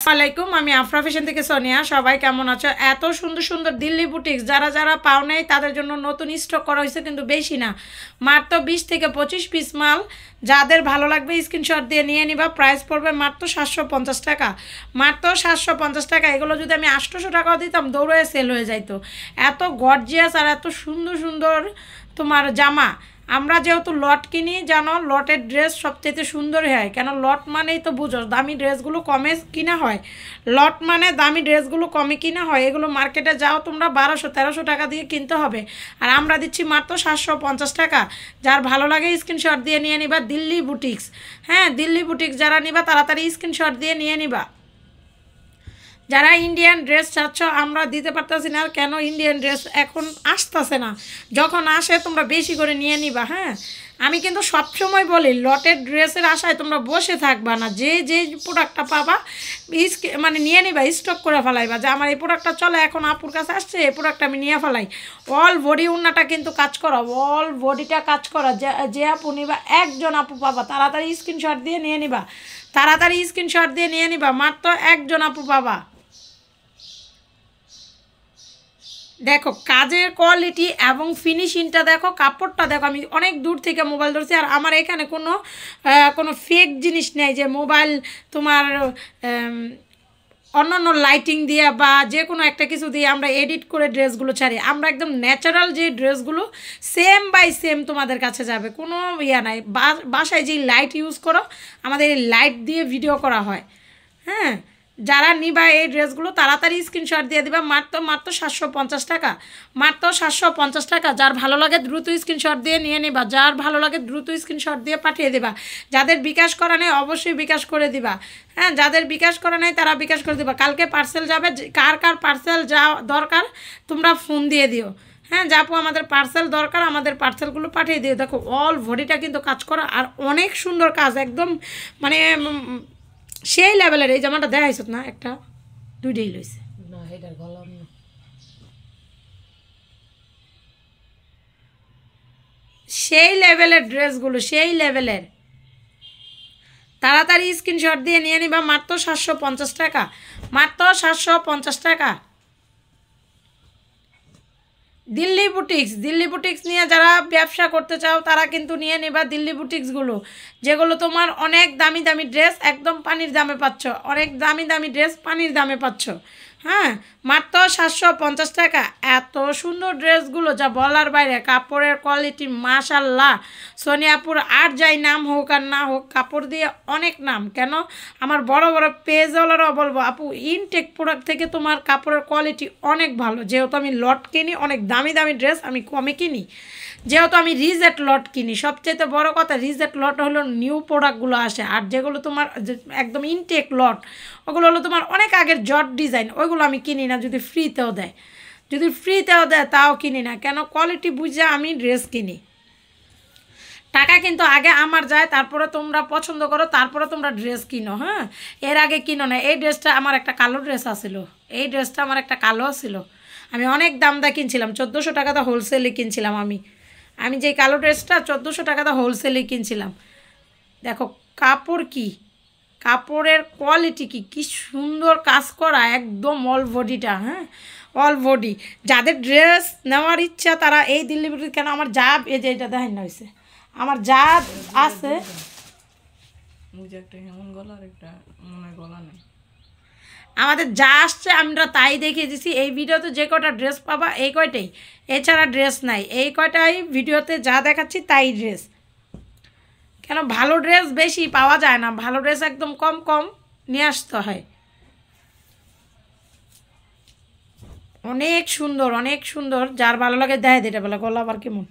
আসসালামাইকুম, আমি আফরা ফ্যাশন থেকে সোনিয়া। সবাই কেমন আছো? এত সুন্দর সুন্দর দিল্লি বুটিক্স যারা যারা পাও নাই তাদের জন্য নতুন স্টক করা হয়েছে, কিন্তু বেশি না, মাত্র 20 থেকে 25 পিস মাল। যাদের ভালো লাগবে স্ক্রিনশট দিয়ে নিয়ে নিবা। প্রাইস পড়বে মাত্র 750 টাকা, মাত্র 750 টাকা। এগুলো যদি আমি 800 টাকাও দিতাম দৌড়ে সেল হয়ে যাইতো। এত গর্জিয়াস আর এত সুন্দর সুন্দর তোমার জামা। আমরা যেহেতু লট কিনি, জানো লটের ড্রেস সবচেয়ে সুন্দর হয়। কেন লট মানেই তো বুঝো দামি ড্রেসগুলো কমে কিনা হয়। লট মানে দামি ড্রেসগুলো কমে কিনা হয়। এগুলো মার্কেটে যাও তোমরা 1200-1300 টাকা দিয়ে কিনতে হবে, আর আমরা দিচ্ছি মাত্র 750 টাকা। যার ভালো লাগে স্ক্রিনশট দিয়ে নিয়ে নিবা। দিল্লি বুটিক্স, হ্যাঁ দিল্লি বুটিক্স যারা নিবা তাড়াতাড়ি স্ক্রিনশট দিয়ে নিয়ে নিবা। যারা ইন্ডিয়ান ড্রেস চাচ্ছ আমরা দিতে পারতেছি না, কেন ইন্ডিয়ান ড্রেস এখন আসতেছে না। যখন আসে তোমরা বেশি করে নিয়ে নিবা। হ্যাঁ, আমি কিন্তু সবসময় বলি লটের ড্রেসের আশায় তোমরা বসে থাকবা না। যে যে প্রোডাক্টটা পাবা মানে নিয়ে নিবা, স্টক করে ফেলাইবা। যে আমার এই প্রোডাক্টটা চলে, এখন আপুর কাছে আসছে, এই প্রোডাক্টটা আমি নিয়ে ফেলাই। অল বডি উন্নাটা কিন্তু কাজ করা, অল বডিটা কাজ করা। যে আপু নিবা, একজন আপু পাবা। তাড়াতাড়ি স্ক্রিনশট দিয়ে নিয়ে নিবা, তাড়াতাড়ি স্ক্রিনশট দিয়ে নিয়ে নিবা। মাত্র একজন আপু পাবা। দেখো কাজের কোয়ালিটি এবং ফিনিশিংটা দেখো, কাপড়টা দেখো। আমি অনেক দূর থেকে মোবাইল ধরছি, আর আমার এখানে কোনো ফেক জিনিস নেই যে মোবাইল তোমার অন্যান্য লাইটিং দিয়ে বা যে কোনো একটা কিছু দিয়ে আমরা এডিট করে ড্রেসগুলো ছাড়ি। আমরা একদম ন্যাচারাল যে ড্রেসগুলো সেম বাই সেম তোমাদের কাছে যাবে, কোনো ইয়া নাই। বাসায় যেই লাইট ইউজ করো আমাদের এই লাইট দিয়ে ভিডিও করা হয়। হ্যাঁ, যারা নিবা এই ড্রেসগুলো তাড়াতাড়ি স্ক্রিনশট দিয়ে দিবা। মাত্র 750 টাকা, মাত্র 750 টাকা। যার ভালো লাগে দ্রুত স্ক্রিনশট দিয়ে নিয়ে নিবা, যার ভালো লাগে দ্রুত স্ক্রিনশট দিয়ে পাঠিয়ে দিবা। যাদের বিকাশ করা নেই অবশ্যই বিকাশ করে দিবা। হ্যাঁ, যাদের বিকাশ করা নেই তারা বিকাশ করে দিবা। কালকে পার্সেল যাবে, কার কার পার্সেল যা দরকার তোমরা ফোন দিয়ে দিও। হ্যাঁ, যাপু আমাদের পার্সেল দরকার, আমাদের পার্সেলগুলো পাঠিয়ে দিও। দেখো অল বডিটা কিন্তু কাজ করা, আর অনেক সুন্দর কাজ, একদম মানে সেই লেভেলের। এই জামাটা দেখাইছ না, একটা দুইটাই লইছে না, এটার গলা না। সেই লেভেলের ড্রেসগুলো, সেই লেভেলের। তাড়াতাড়ি স্ক্রিনশট দিয়ে নিয়ে নিবা। মাত্র 750 টাকা, মাত্র 750 টাকা। দিল্লি বুটিক্স, দিল্লি বুটিক্স নিয়ে যারা ব্যবসা করতে চাও তারা কিন্তু নিয়ে নিবা দিল্লি বুটিক্সগুলো, যেগুলো তোমার অনেক দামি দামি ড্রেস একদম পানির দামে পাচ্ছ, অনেক দামি দামি ড্রেস পানির দামে পাচ্ছ। হ্যাঁ, মাত্র 750 টাকা। এত সুন্দর ড্রেসগুলো যা বলার বাইরে। কাপড়ের কোয়ালিটি মাশাল্লাহ। সোনিয়াপুর আর যাই নাম হোক আর না হোক, কাপড় দিয়ে অনেক নাম। কেন আমার বড় বড় পেজওয়ালারাও বলবো আপু ইনটেক প্রোডাক্ট থেকে তোমার কাপড়ের কোয়ালিটি অনেক ভালো। যেহেতু আমি লট কিনি, অনেক দামি দামি ড্রেস আমি কমে কিনি, যেহেতু আমি রিজেট লট কিনি। সবচেয়ে বড় কথা, রিজেট লট হলো নিউ প্রোডাক্টগুলো আসে, আর যেগুলো তোমার একদম ইনটেক লট ওগুলো হলো তোমার অনেক আগের জট ডিজাইন, ওইগুলো আমি কিনি না। যদি ফ্রিতেও দেয়, যদি ফ্রিতেও দেয় তাও কিনি না। কেন কোয়ালিটি বুঝে আমি ড্রেস কিনি। টাকা কিন্তু আগে আমার যায়, তারপরে তোমরা পছন্দ করো, তারপরে তোমরা ড্রেস কিনো। হ্যাঁ, এর আগে কিনো না। এই ড্রেসটা আমার একটা কালো ড্রেস আছিল, এই ড্রেসটা আমার একটা কালো ছিল। আমি অনেক দাম দা কিনছিলাম, 1400 টাকা দা হোলসেলে কিনছিলাম। আমি যে কালো ড্রেসটা 1400 টাকা দা হোলসেলে কিনছিলাম। দেখো কাপড় কি, কাপড়ের কোয়ালিটি কি, কি সুন্দর কাজ করা, একদম অল বডিটা। হ্যাঁ, অল বডি। যাদের ড্রেস নেওয়ার ইচ্ছা তারা এই দিল্লি বুটিক, কেন আমার যা এই যে এটা দেখাই না হয়েছে, আমার যা আছে আমাদের যা আসছে আমরা তাই দেখিয়ে দিছি। এই ভিডিওতে যে কয়টা ড্রেস পাবা এই কয়টাই, এছাড়া ড্রেস নাই। এই কয়টাই ভিডিওতে যা দেখাচ্ছি তাই ড্রেস। কেন ভালো ড্রেস বেশি পাওয়া যায় না, ভালো ড্রেস একদম কম কম নিয়ে আসতে হয়। অনেক সুন্দর, অনেক সুন্দর। যার ভালো লাগে দেয় দিতে বলে। গলা আবার কেমন,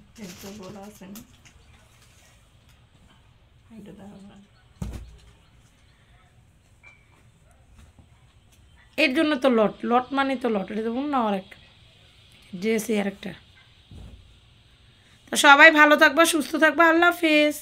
এর জন্য তো লট, লট মানে তো লট। এটা তো অন্য আর একটা ড্রেসই আর একটা। তো সবাই ভালো থাকবা, সুস্থ থাকবা। আল্লাহ হাফেজ।